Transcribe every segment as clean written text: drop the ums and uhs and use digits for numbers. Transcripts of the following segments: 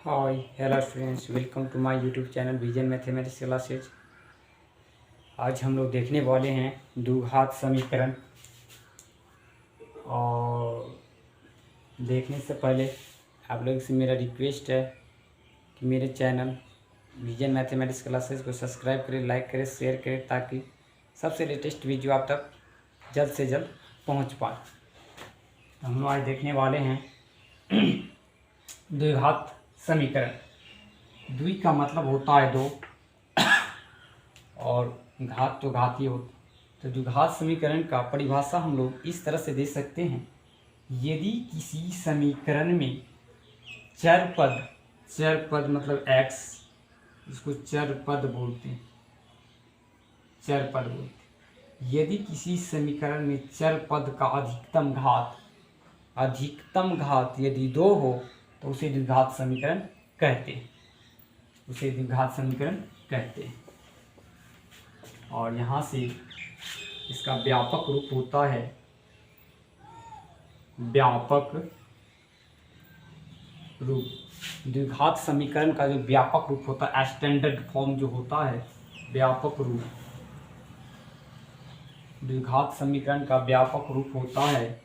Hi hello friends, welcome to my YouTube channel Vision mathematics classes. आज हम लोग देखने वाले हैं द्विघात समीकरण। और देखने से पहले आप लोग से मेरा रिक्वेस्ट है कि मेरे चैनल विजन मैथमेटिक्स क्लासेज को सब्सक्राइब करें, लाइक करें, शेयर करें, ताकि सबसे लेटेस्ट वीडियो आप तक जल्द से जल्द पहुंच पाए। तो हम लोग आज देखने वाले हैं द्विघात समीकरण। द्वि का मतलब होता है दो, और घात तो घात ही होता। तो द्विघात समीकरण का परिभाषा हम लोग इस तरह से दे सकते हैं। यदि किसी समीकरण में चर पद मतलब x, इसको चर पद बोलते हैं, चर पद बोलते हैं। यदि किसी समीकरण में चर पद का अधिकतम घात यदि 2 हो तो उसे द्विघात समीकरण कहते हैं, और यहाँ से इसका व्यापक रूप होता है, द्विघात समीकरण का जो व्यापक रूप होता है, स्टैंडर्ड फॉर्म जो होता है, व्यापक रूप, द्विघात समीकरण का व्यापक रूप होता है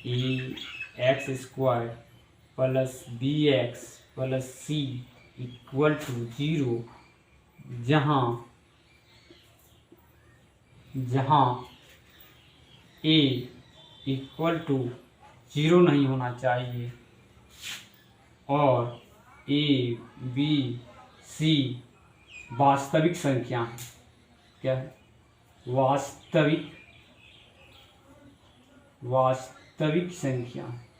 ax² plus bx plus c equal to 0, जहाँ a इक्वल टू 0 नहीं होना चाहिए और a b c वास्तविक संख्या है। क्या है? वास्तविक संख्याएं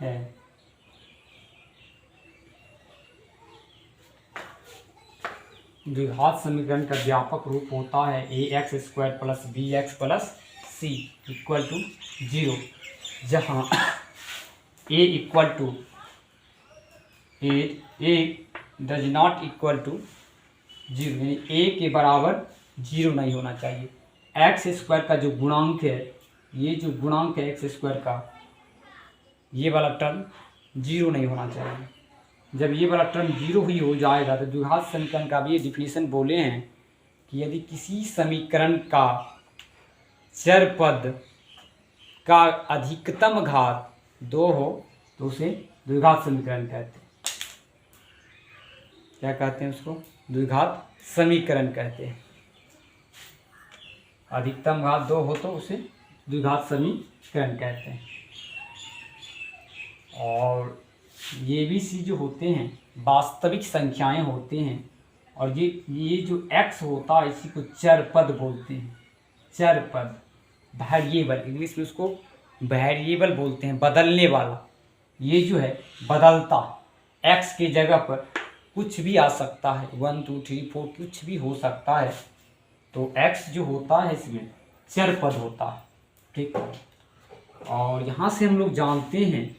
है। द्विघात समीकरण का व्यापक रूप होता है ax² plus bx plus c equal to 0, जहाँ a does not equal to 0, यानी a के बराबर 0 नहीं होना चाहिए। x² का जो गुणांक है, ये जो गुणांक है x² का, ये वाला टर्म 0 नहीं होना चाहिए। जब ये वाला टर्म 0 ही हो जाएगा तो द्विघात समीकरण का भी ये डिफिनीशन बोले हैं कि यदि किसी समीकरण का चर पद का अधिकतम घात 2 हो तो उसे द्विघात समीकरण कहते हैं। क्या कहते हैं? उसको द्विघात समीकरण कहते हैं। अधिकतम घात 2 हो तो उसे द्विघात समीकरण कहते हैं। और ये भी सी जो होते हैं वास्तविक संख्याएं होते हैं, और ये जो x होता है इसी को चर पद बोलते हैं। चर पद, वेरिएबल, इंग्लिश में उसको वेरिएबल बोलते हैं, बदलने वाला। ये जो है बदलता, x के जगह पर कुछ भी आ सकता है, 1 2 3 4 कुछ भी हो सकता है। तो x जो होता है इसमें चर पद होता है। ठीक। और यहाँ से हम लोग जानते हैं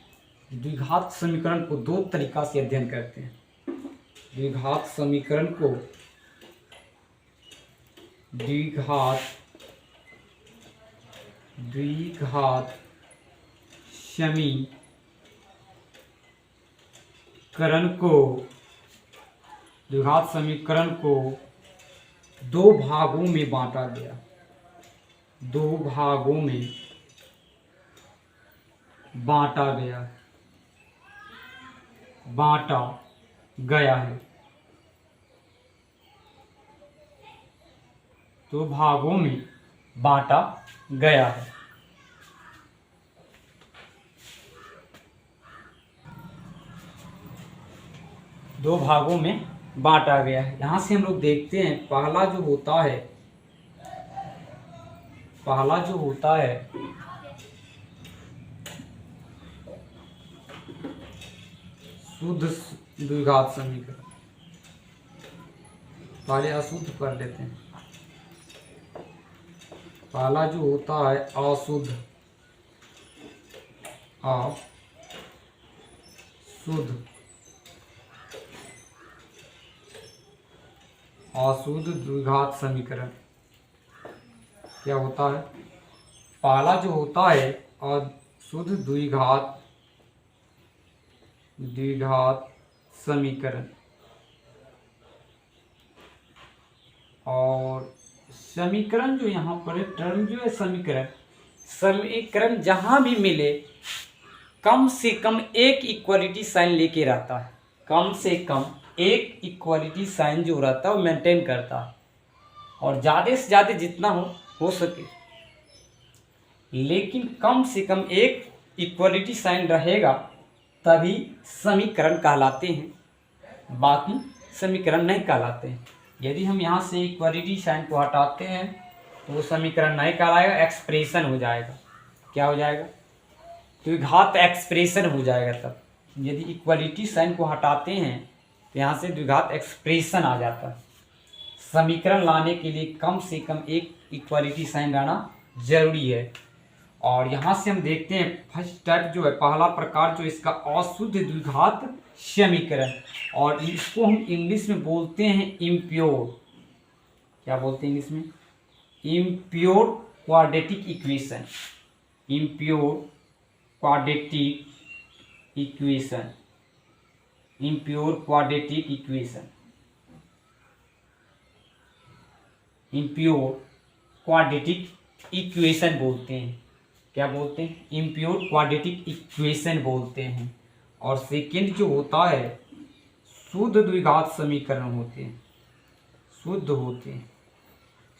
द्विघात समीकरण को दो तरीका से अध्ययन करते हैं। द्विघात समीकरण को द्विघात समीकरण को दो भागों में बांटा गया, बांटा गया है। दो भागों में बांटा गया है। दो भागों में बांटा गया है। यहाँ से हम लोग देखते हैं पहला जो होता है शुद्ध द्विघात समीकरण। पहले अशुद्ध कर लेते हैं। पहला जो होता है अशुद्ध अशुद्ध द्विघात समीकरण क्या होता है? पहला जो होता है अशुद्ध द्विघात समीकरण, और समीकरण जो यहाँ पर टर्म जो है समीकरण जहाँ भी मिले कम से कम एक इक्वलिटी साइन लेके रहता है, कम से कम एक इक्वलिटी साइन जो रहता है वो मेंटेन करता है, और ज़्यादा से ज़्यादा जितना हो सके, लेकिन कम से कम एक इक्वलिटी साइन रहेगा तभी समीकरण कहलाते हैं, बाकी समीकरण नहीं कहलाते हैं। यदि हम यहाँ से इक्वलिटी साइन को हटाते हैं तो वो समीकरण नहीं कहलाएगा, एक्सप्रेशन हो जाएगा। क्या हो जाएगा? द्विघात एक्सप्रेशन हो जाएगा। तब यदि इक्वलिटी साइन को हटाते हैं तो यहाँ से द्विघात एक्सप्रेशन आ जाता है। समीकरण लाने के लिए कम से कम एक इक्वलिटी साइन रहना जरूरी है। और यहाँ से हम देखते हैं फर्स्ट टाइप जो है, पहला प्रकार जो इसका अशुद्ध द्विघात समीकरण, और इसको हम इंग्लिश में बोलते हैं इम्प्योर। क्या बोलते हैं इंग्लिश में? Impure quadratic equation. Impure quadratic equation, impure quadratic equation, impure quadratic equation बोलते हैं। क्या बोलते हैं? इम्प्योर क्वाड्रेटिक इक्वेशन बोलते हैं। और सेकंड जो होता है शुद्ध द्विघात समीकरण होते हैं, शुद्ध होते हैं।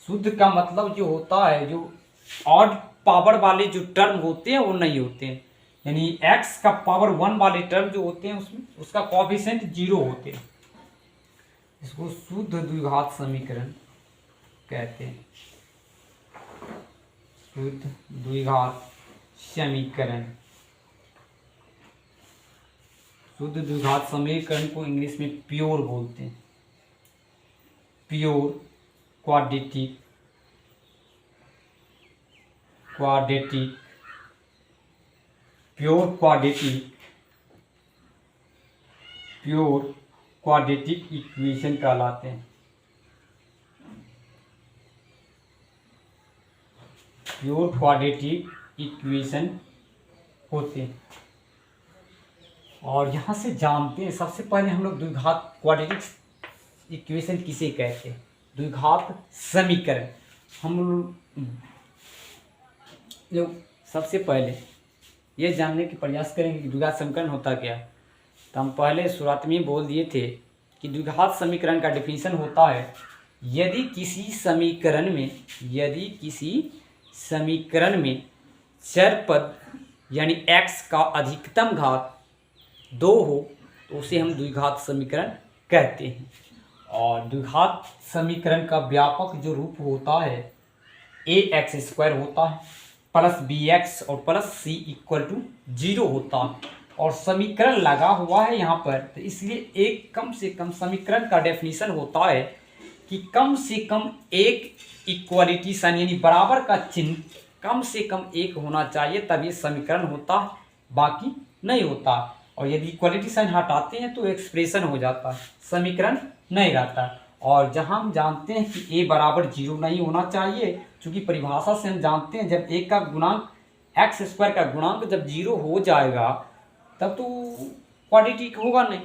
शुद्ध का मतलब जो होता है, जो ऑड पावर वाले जो टर्म होते हैं वो नहीं होते हैं, यानी x का पावर 1 वाले टर्म जो होते हैं उसमें उसका कोएफिशिएंट 0 होते हैं। इसको शुद्ध द्विघात समीकरण कहते हैं। शुद्ध द्विघात समीकरण, शुद्ध द्विघात समीकरण को इंग्लिश में प्योर बोलते हैं। प्योर क्वाड्रेटिक इक्वेशन कहलाते हैं। प्योर क्वाड्रेटिक इक्वेशन होते हैं। और यहाँ से जानते हैं, सबसे पहले हम लोग द्विघात क्वाड्रेटिक इक्वेशन किसे कहते हैं? द्विघात समीकरण। हम लोग सबसे पहले ये जानने के प्रयास करेंगे कि द्विघात समीकरण होता क्या है। तो हम पहले शुरुआत में बोल दिए थे कि द्विघात समीकरण का डेफिनेशन होता है, यदि किसी समीकरण में चर पद यानी x का अधिकतम घात 2 हो तो उसे हम द्विघात समीकरण कहते हैं। और द्विघात समीकरण का व्यापक जो रूप होता है ax² होता है प्लस bx और प्लस c = 0 होता है। और समीकरण लगा हुआ है यहाँ पर, तो इसलिए एक कम से कम समीकरण का डेफिनेशन होता है कि कम से कम एक इक्वलिटी साइन यानी बराबर का चिन्ह कम से कम एक होना चाहिए, तभी समीकरण होता है, बाकी नहीं होता। और यदि इक्वलिटी साइन हटाते हैं तो एक्सप्रेशन हो जाता है, समीकरण नहीं रहता। और जहां हम जानते हैं कि a = 0 नहीं होना चाहिए, क्योंकि परिभाषा से हम जानते हैं जब a का गुणांक x² का गुणांक जब 0 हो जाएगा तब तो क्वाड्रेटिक होगा नहीं,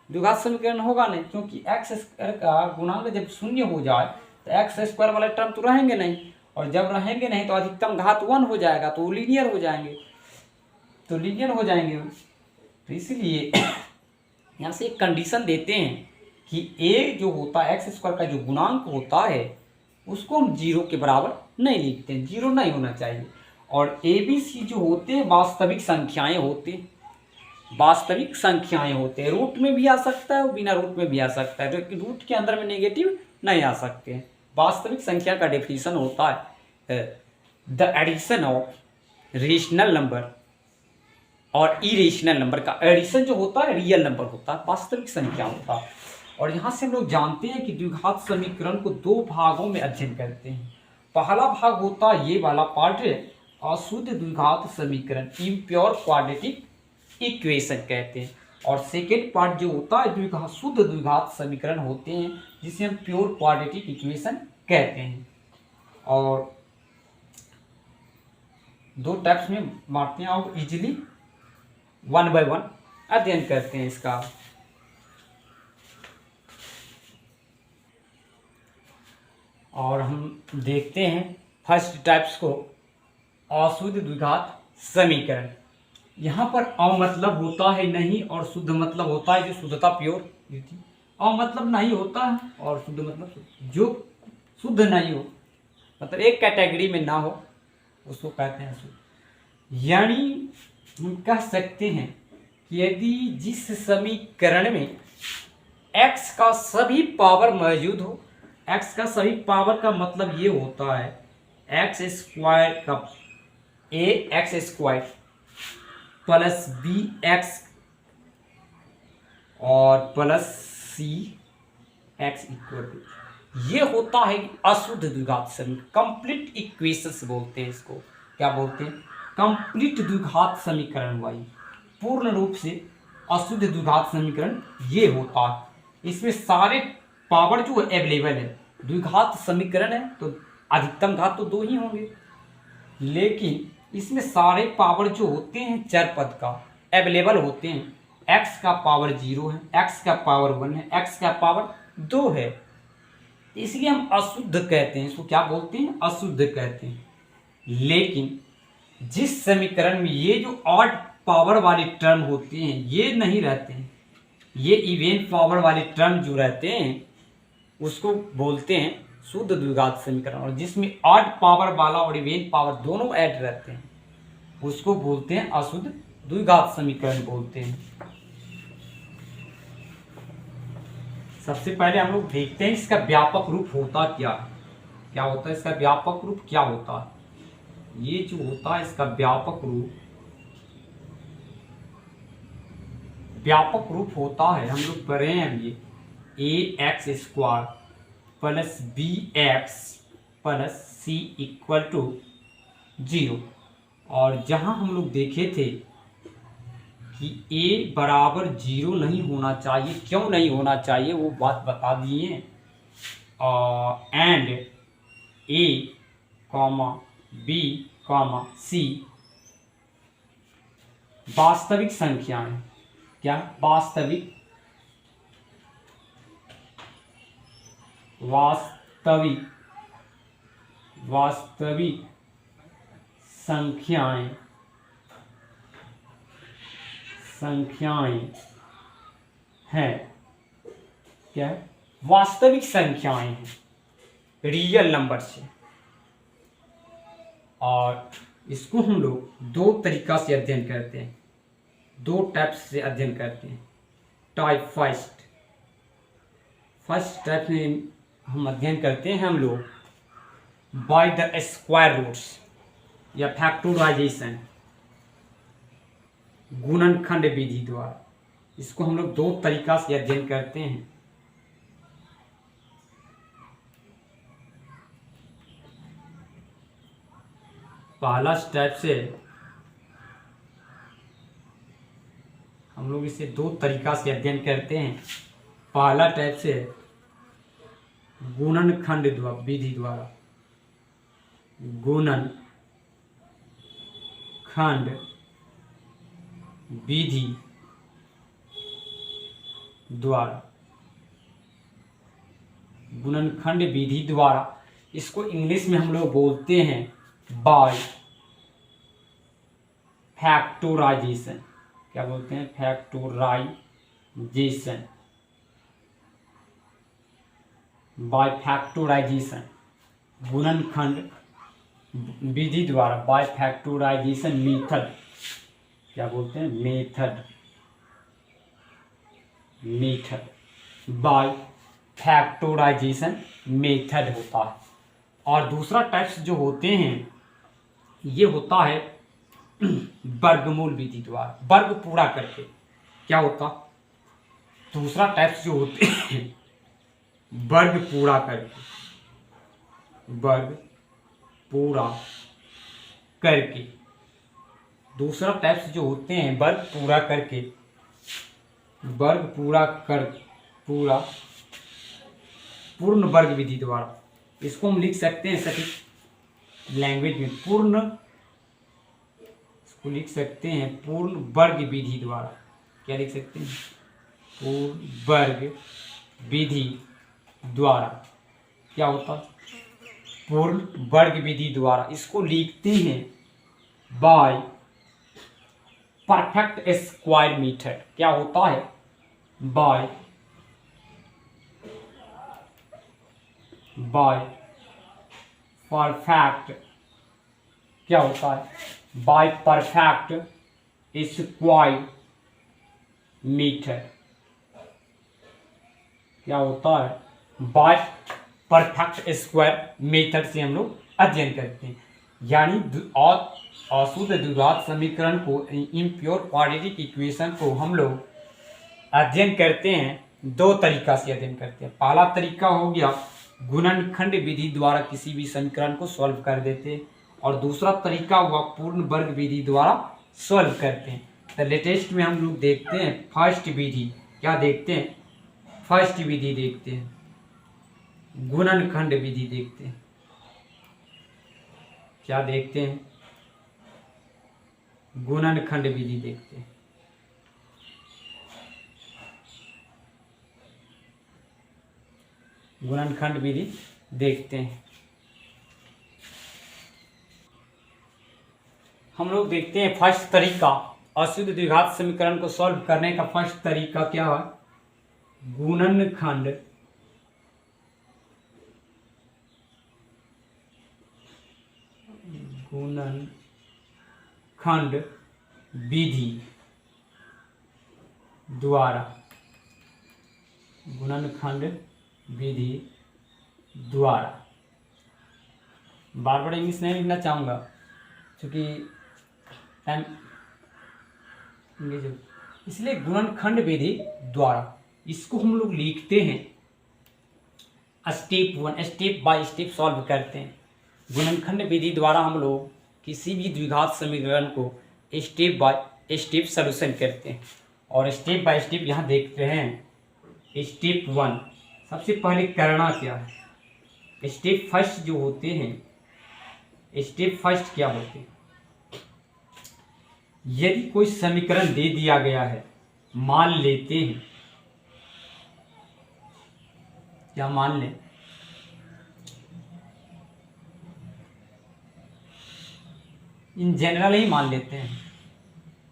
द्विघात समीकरण होगा नहीं, क्योंकि x² का गुणांक जब 0 हो जाए तो x² वाले टर्म तो रहेंगे नहीं, और जब रहेंगे नहीं तो अधिकतम घात 1 हो जाएगा, तो लीनियर हो जाएंगे, तो इसलिए यहाँ से एक कंडीशन देते हैं कि a जो होता है x² का जो गुणांक होता है उसको हम 0 के बराबर नहीं लिखते हैं, 0 नहीं होना चाहिए। और ABC जो होते हैं वास्तविक संख्याएं होते हैं, रूट में भी आ सकता है और बिना रूट में भी आ सकता है, क्योंकि रूट के अंदर में नेगेटिव नहीं आ सकते हैं। वास्तविक संख्या का डेफिनेशन होता है the addition of rational number और इरेशनल नंबर का एडिशन जो होता है रियल नंबर होता है, वास्तविक संख्या होता है। और यहाँ से हम लोग जानते हैं कि द्विघात समीकरण को 2 भागों में अध्ययन करते हैं। पहला भाग होता है ये वाला पार्ट है अशुद्ध द्विघात समीकरण, इम्प्योर क्वाड्रेटिक इक्वेशन कहते हैं। और सेकेंड पार्ट जो होता है द्विघात शुद्ध द्विघात समीकरण होते हैं जिसे हम प्योर क्वाड्रेटिक इक्वेशन कहते हैं। और दो टाइप्स में बांटते हैं और इजीली वन बाय वन अध्ययन करते हैं इसका। और हम देखते हैं फर्स्ट टाइप्स को, अशुद्ध द्विघात समीकरण। यहाँ पर अ मतलब होता है नहीं और शुद्ध मतलब होता है जो शुद्धता प्योर। अ मतलब नहीं होता है और शुद्ध मतलब जो शुद्ध नहीं हो, मतलब एक कैटेगरी में ना हो, उसको कहते हैं शुद्ध। यानी हम कह सकते हैं कि यदि जिस समीकरण में x का सभी पावर मौजूद हो, x का सभी पावर का मतलब ये होता है एक्स स्क्वायर का a x square plus b x और plus c x equal to, ये होता है अशुद्ध द्विघात समीकरण। कंप्लीट इक्वेशंस बोलते हैं इसको। क्या बोलते हैं? कंप्लीट द्विघात समीकरण। वाई पूर्ण रूप से अशुद्ध द्विघात समीकरण ये होता है। इसमें सारे पावर जो अवेलेबल है, द्विघात समीकरण है तो अधिकतम घात तो दो ही होंगे, लेकिन इसमें सारे पावर जो होते हैं चर पद का अवेलेबल होते हैं। x का पावर 0 है, x का पावर 1 है, x का पावर 2 है, इसलिए हम अशुद्ध कहते हैं। इसको क्या बोलते हैं? अशुद्ध कहते हैं। लेकिन जिस समीकरण में ये जो ऑड पावर वाली टर्म होती हैं ये नहीं रहते हैं, ये इवन पावर वाले टर्म जो रहते हैं उसको बोलते हैं शुद्ध द्विघात समीकरण। और जिसमें ऑड पावर वाला और इवन पावर दोनों ऐड रहते हैं उसको बोलते हैं अशुद्ध द्विघात समीकरण बोलते हैं। सबसे पहले हम लोग देखते हैं इसका व्यापक रूप होता क्या है। क्या होता है इसका व्यापक रूप? क्या होता है ये जो होता है इसका व्यापक रूप होता है, हम लोग पढ़े हैं अभी, a x square plus b x plus c equal to 0। और जहां हम लोग देखे थे कि a बराबर 0 नहीं होना चाहिए, क्यों नहीं होना चाहिए वो बात बता दिए। And a comma b comma c वास्तविक संख्याएं, क्या वास्तविक संख्याएं हैं। क्या है? वास्तविक संख्याएं हैं, रियल नंबर से। और इसको हम लोग दो तरीका से अध्ययन करते हैं, दो टाइप से अध्ययन करते हैं। टाइप फर्स्ट टाइप में हम अध्ययन करते हैं हम लोग बाय द स्क्वायर रूट्स या फैक्टराइजेशन, गुणनखंड विधि द्वारा। इसको हम लोग दो तरीका से अध्ययन करते हैं। पहला स्टेप से हम लोग इसे दो तरीका से अध्ययन करते हैं। पहला टाइप से गुणनखंड विधि द्वारा, गुणनखंड विधि द्वारा, गुणनखंड विधि द्वारा। इसको इंग्लिश में हम लोग बोलते हैं बाय फैक्टराइजेशन। क्या बोलते हैं? फैक्टराइजेशन, बाय फैक्टराइजेशन, गुणनखंड विधि द्वारा, बाय फैक्टराइजेशन मेथड। क्या बोलते हैं? मेथड बाय फैक्टराइजेशन मेथड होता है। और दूसरा टाइप्स जो होते हैं ये होता है वर्गमूल विधि द्वारा, वर्ग पूरा करके। क्या होता? दूसरा टाइप्स जो होते हैं वर्ग पूरा करके, वर्ग पूरा करके। दूसरा टाइप्स जो होते हैं वर्ग पूरा करके, वर्ग पूरा पूर्ण वर्ग विधि द्वारा, इसको हम लिख सकते हैं सटीक लैंग्वेज में इसको लिख सकते हैं पूर्ण वर्ग विधि द्वारा। क्या लिख सकते हैं? पूर्ण वर्ग विधि द्वारा। क्या होता है? पूर्ण वर्ग विधि द्वारा। इसको लिखते हैं बाय परफेक्ट स्क्वायर मेथड। क्या होता है? बाय परफेक्ट, क्या होता है? Bye perfect square method. क्या होता है? बाय परफेक्ट स्क्वायर मेथड से हम लोग अध्ययन करते हैं, यानी अशुद्ध द्विघात समीकरण को, इम्प्योर क्वाड्रेटिक इक्वेशन को हम लोग अध्ययन करते हैं दो तरीका से अध्ययन करते हैं। पहला तरीका हो गया गुणनखंड विधि द्वारा किसी भी समीकरण को सॉल्व कर देते हैं, और दूसरा तरीका हुआ पूर्ण वर्ग विधि द्वारा सॉल्व करते हैं। तो लेटेस्ट में हम लोग देखते हैं फर्स्ट विधि। क्या देखते हैं? फर्स्ट विधि देखते हैं, गुणनखंड विधि देखते हैं। क्या देखते हैं? गुणनखंड विधि देखते हैं। गुणनखंड विधि देखते हैं। हम लोग देखते हैं फर्स्ट तरीका, अशुद्ध द्विघात समीकरण को सॉल्व करने का फर्स्ट तरीका क्या है? गुणनखंड विधि द्वारा। गुणनखंड विधि द्वारा। बार बार इंग्लिश नहीं लिखना चाहूँगा क्योंकि टाइम, इसलिए गुणनखंड विधि द्वारा इसको हम लोग लिखते हैं step 1, step by step solve करते हैं। गुणनखंड विधि द्वारा हम लोग किसी भी द्विघात समीकरण को स्टेप बाय स्टेप सॉल्यूशन करते हैं, और स्टेप बाय स्टेप यहाँ देखते हैं। स्टेप 1 सबसे पहले करना क्या है? स्टेप फर्स्ट जो होते हैं, स्टेप फर्स्ट क्या होते हैं? यदि कोई समीकरण दे दिया गया है, मान लेते हैं, क्या मान लें? इन जनरल ही मान लेते हैं।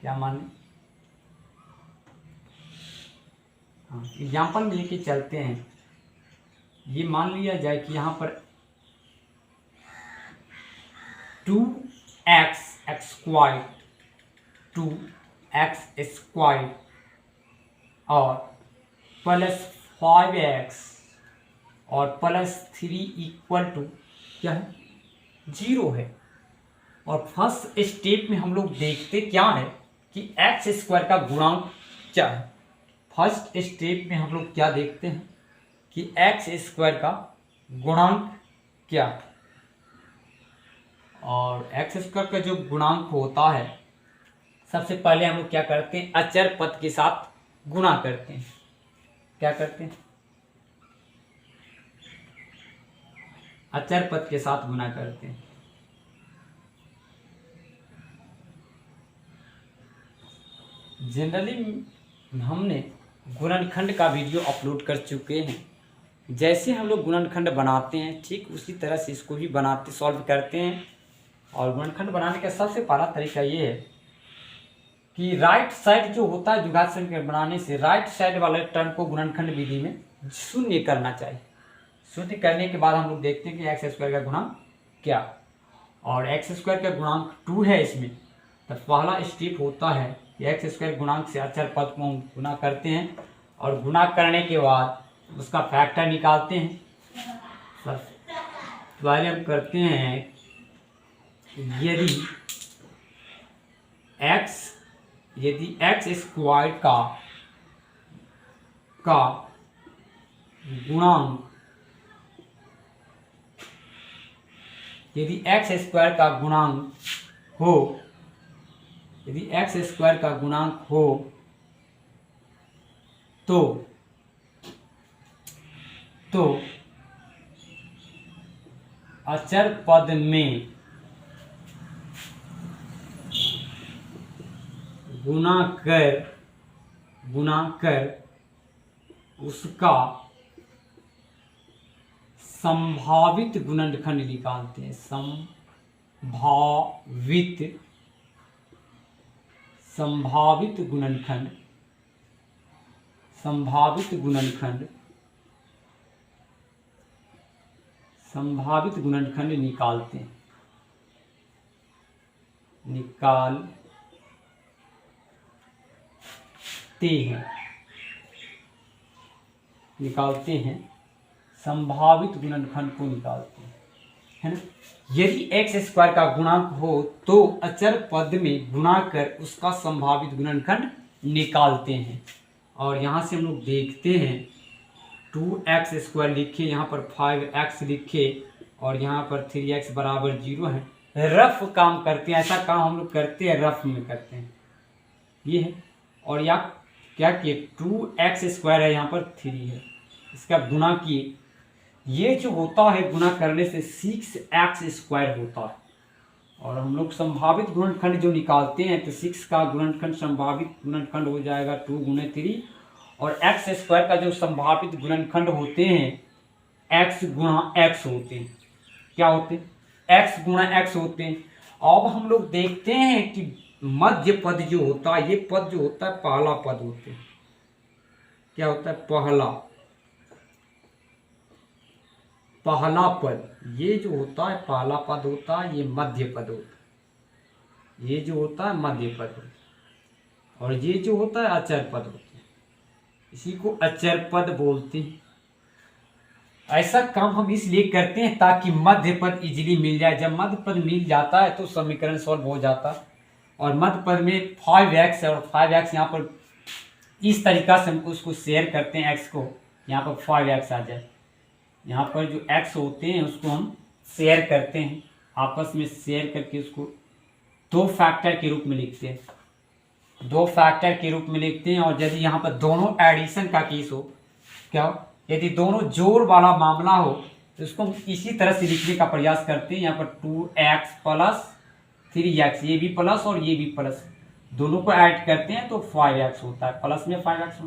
क्या मान लें? हाँ, एग्जाम्पल में लेके चलते हैं। ये मान लिया जाए कि यहाँ पर 2x स्क्वायर 2x स्क्वायर और प्लस 5x और प्लस 3 इक्वल टू क्या है? 0 है। और फर्स्ट स्टेप में हम लोग देखते क्या है कि एक्स स्क्वायर का गुणांक क्या है। फर्स्ट स्टेप में हम लोग क्या देखते हैं कि एक्स स्क्वायर का गुणांक क्या है, और एक्स स्क्वायर का जो गुणांक होता है, सबसे पहले हम लोग क्या करते हैं? अचर पद के साथ गुणा करते हैं। क्या करते हैं? अचर पद के साथ गुणा करते हैं। जनरली हमने गुणनखंड का वीडियो अपलोड कर चुके हैं। जैसे हम लोग गुणनखंड बनाते हैं ठीक उसी तरह से इसको भी बनाते सॉल्व करते हैं। और गुणनखंड बनाने का सबसे पहला तरीका ये है कि राइट साइड जो होता है द्विघात समीकरण बनाने से, राइट साइड वाले टर्म को गुणनखंड विधि में शून्य करना चाहिए। शून्य करने के बाद हम लोग देखते हैं कि एक्स स्क्वायर का गुणांक क्या, और एक्स स्क्वायर का गुणांक 2 है इसमें। तो पहला स्टेप होता है कि एक्स स्क्वायर गुणांक से अचर पद को गुणा करते हैं, और गुणा करने के बाद उसका फैक्टर निकालते हैं। पहले हम करते हैं यदि एक्स स्क्वायर का गुणांक, यदि एक्स स्क्वायर का गुणांक हो, यदि एक्स स्क्वायर का गुणांक हो तो अचर पद में गुणा कर उसका संभावित गुणनखंड निकालते हैं। संभावित गुणनखंड निकालते हैं। निकालते हैं संभावित गुणनखंड को निकालते हैं, है ना। यदि एक्स स्क्वायर का गुणांक हो तो अचर पद में गुणा कर उसका संभावित गुणनखंड निकालते हैं। और यहाँ से हम लोग देखते हैं 2x² लिखे, यहाँ पर 5x लिखे और यहाँ पर 3x बराबर 0 है। रफ काम करते हैं, ऐसा काम हम लोग करते हैं, रफ में करते हैं, ये है। और या क्या किए 2x² है, यहाँ पर 3 है, इसका गुणा किए। ये जो होता है गुणा करने से 6x² होता है। और हम लोग संभावित गुणनखंड जो निकालते हैं तो 6 का गुणनखंड संभावित गुणनखंड हो जाएगा 2 × 3, और x² का जो संभावित गुणनखंड होते हैं x × x होते हैं। क्या होते हैं? x × x होते हैं। अब हम लोग देखते हैं कि मध्य पद जो होता है, ये पद जो होता है पहला पद होते हैं। क्या होता है? पहला पद। ये जो होता है पहला पद होता है, ये मध्य पद होता है। ये जो होता है मध्य पद होता है, और ये जो होता है अचर पद होता है। इसी को अचर पद बोलते हैं। ऐसा काम हम इसलिए करते हैं ताकि मध्य पद इजीली मिल जाए। जब मध्य पद मिल जाता है तो समीकरण सॉल्व हो जाता है। और मध्य पद में 5x है, और 5x यहाँ पर इस तरीका से हम उसको शेयर करते हैं, x को, यहाँ पर 5x आ जाए। यहाँ पर जो x होते हैं उसको हम शेयर करते हैं, आपस में शेयर करके उसको 2 फैक्टर के रूप में लिखते हैं। 2 फैक्टर के रूप में लिखते हैं। और यदि यहाँ पर दोनों एडिशन का केस हो, क्या हो, यदि दोनों जोड़ वाला मामला हो तो उसको हम इसी तरह से लिखने का प्रयास करते हैं। यहाँ पर 2x + 3x, ये भी प्लस और ये भी प्लस, दोनों को ऐड करते हैं तो 5x होता है। प्लस में 5x,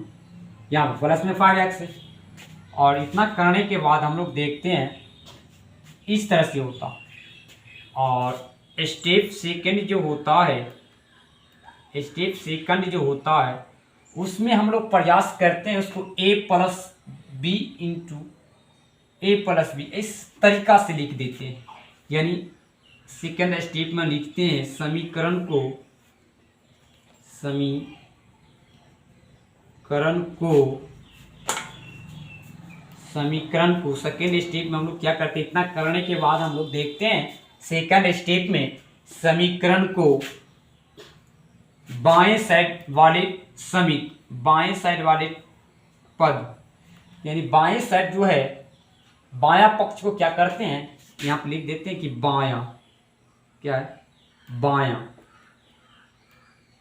यहाँ पर प्लस में 5x है। और इतना करने के बाद हम लोग देखते हैं इस तरह से होता। और स्टेप सेकंड जो होता है उसमें हम लोग प्रयास करते हैं उसको a + b × a + b इस तरीका से लिख देते हैं। यानी सेकंड स्टेप में लिखते हैं समीकरण को सेकेंड स्टेप में हम लोग क्या करते हैं, इतना करने के बाद हम लोग देखते हैं सेकंड स्टेप में समीकरण को बाएं साइड वाले पद, यानी बाएं साइड जो है, बायां पक्ष को क्या करते हैं, यहाँ पे लिख देते हैं कि बायां, क्या है, बायां,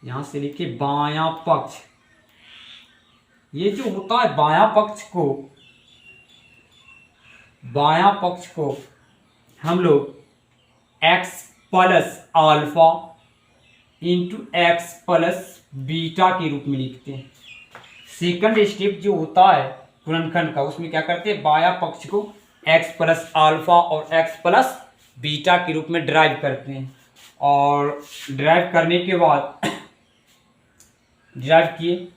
यहां से लिखिए बायां पक्ष। ये जो होता है बायां पक्ष को हम लोग x + α × x + बीटा के रूप में लिखते हैं। सेकंड स्टेप जो होता है गुणनखंड का, उसमें क्या करते हैं, बायां पक्ष को x + α और x + बीटा के रूप में ड्राइव करते हैं। और ड्राइव करने के बाद ड्राइव किए,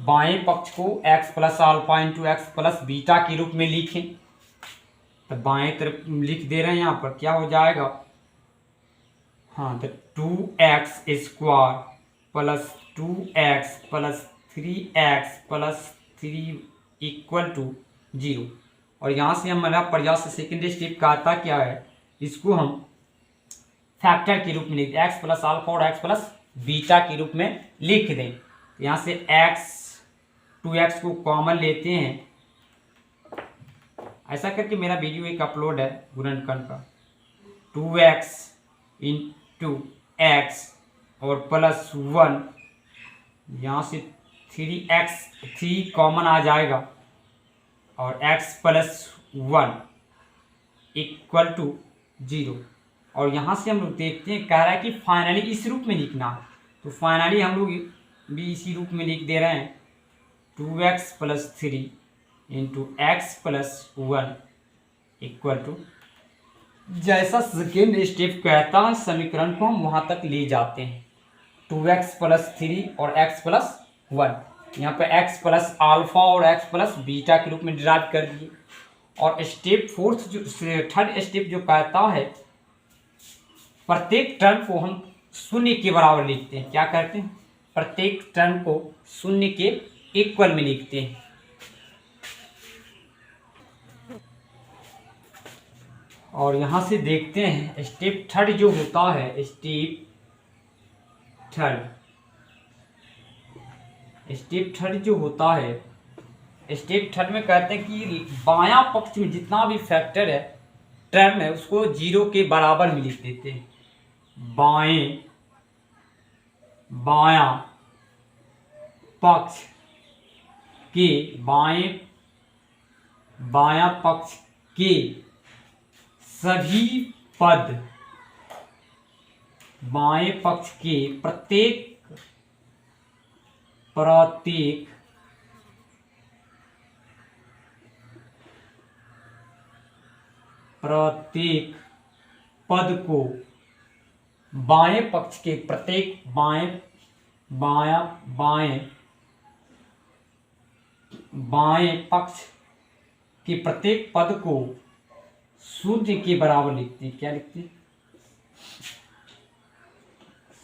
बाएं पक्ष को x + α × x + बीटा के रूप में लिखें। तो बाएं तरफ लिख दे रहे हैं, यहाँ पर क्या हो जाएगा, हाँ, तो 2x² + 2x + 3x + 3 = 0। और यहाँ से हमारा प्रयास सेकेंड स्टेप का आता क्या है, इसको हम फैक्टर के रूप में लिखते हैं, x + α और x + बीटा के रूप में लिख दें। यहाँ से 2x को कॉमन लेते हैं। ऐसा करके मेरा वीडियो एक अपलोड है गुणनखंड का, 2x × x और +1, यहाँ से 3 कॉमन आ जाएगा और x+1 इक्वल टू 0। और यहाँ से हम लोग देखते हैं, कह रहा है कि फाइनली इस रूप में लिखना है, तो फाइनली हम लोग भी इसी रूप में लिख दे रहे हैं 2x+3 into x+1 equal to, जैसा सेकेंड स्टेप कहता है समीकरण को हम वहाँ तक ले जाते हैं। 2x+3 और x+1, यहाँ पे x प्लस अल्फा और x प्लस बीटा के रूप में डिराइव कर दिए। और स्टेप फोर्थ जो थर्ड स्टेप जो कहता है, प्रत्येक टर्म को हम शून्य के बराबर लिखते हैं। क्या करते हैं? प्रत्येक टर्म को शून्य के इक्वल में लिखते हैं। और यहां से देखते हैं स्टेप थर्ड जो होता है, स्टेप थर्ड जो होता है, स्टेप थर्ड में कहते हैं कि बायां पक्ष में जितना भी फैक्टर है, टर्म है, उसको 0 के बराबर में लिख देते हैं। बायां पक्ष के बायां पक्ष के सभी पद, बाएं पक्ष के प्रत्येक पद को, बाएं पक्ष के प्रत्येक बाएं पक्ष के प्रत्येक पद को शून्य के बराबर लिखते हैं। क्या लिखते हैं?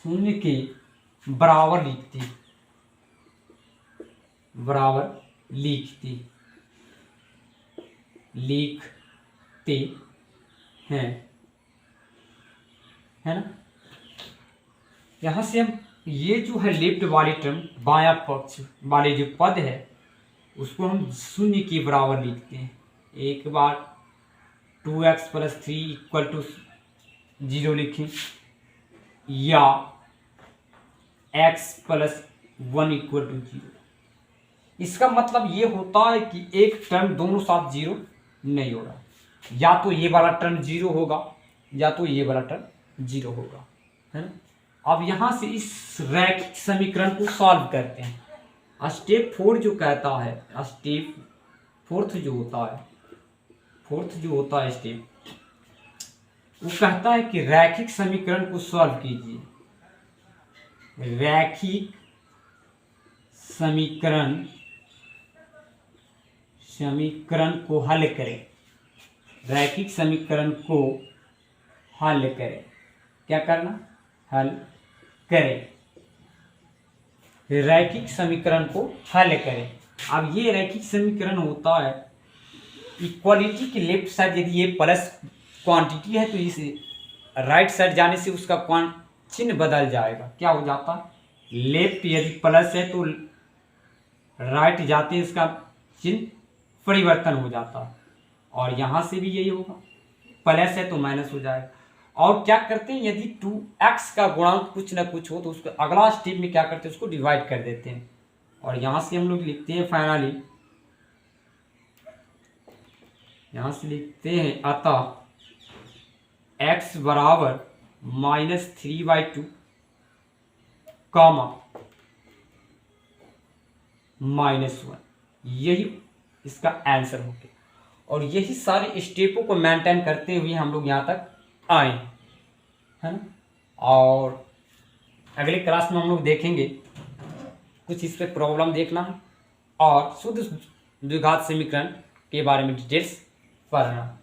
शून्य के बराबर लिखते हैं, लिखते हैं, है ना। यहां से हम ये जो है लेफ्ट वाली टर्म, बायां पक्ष वाले जो पद है, उसको हम शून्य के बराबर लिखते हैं। एक बार 2x+3 इक्वल टू 0 लिखें, या x+1 इक्वल टू 0। इसका मतलब ये होता है कि एक टर्म दोनों साथ 0 नहीं होगा, या तो ये वाला टर्म 0 होगा या तो ये वाला टर्म 0 होगा, है ना। अब यहां से इस रैखिक समीकरण को सॉल्व करते हैं। स्टेप 4 जो कहता है, स्टेप फोर्थ जो होता है स्टेप, वो कहता है कि रैखिक समीकरण को सॉल्व कीजिए। रैखिक समीकरण को हल करें। रैखिक समीकरण को हल करें। क्या करना? हल करें। रैखिक समीकरण को हल करें। अब ये रैखिक समीकरण होता है, इक्वालिटी के लेफ्ट साइड यदि ये प्लस क्वांटिटी है तो इस राइट साइड जाने से उसका चिन्ह बदल जाएगा। क्या हो जाता है? लेफ्ट यदि प्लस है तो राइट जाते हैं इसका चिन्ह परिवर्तन हो जाता है। और यहां से भी यही होगा, प्लस है तो माइनस हो जाएगा। और क्या करते हैं, यदि 2x का गुणांक कुछ ना कुछ हो तो उसको अगला स्टेप में क्या करते हैं, उसको डिवाइड कर देते हैं। और यहां से हम लोग लिखते हैं फाइनली, यहां से लिखते हैं अतः x बराबर -3/2 -1, यही इसका आंसर हो गया। और यही सारे स्टेपों को मेंटेन करते हुए हम लोग यहाँ तक आए, है ना। और अगले क्लास में हम लोग देखेंगे कुछ इस पे प्रॉब्लम देखना है और शुद्ध द्विघात समीकरण के बारे में डिटेल्स पढ़ना।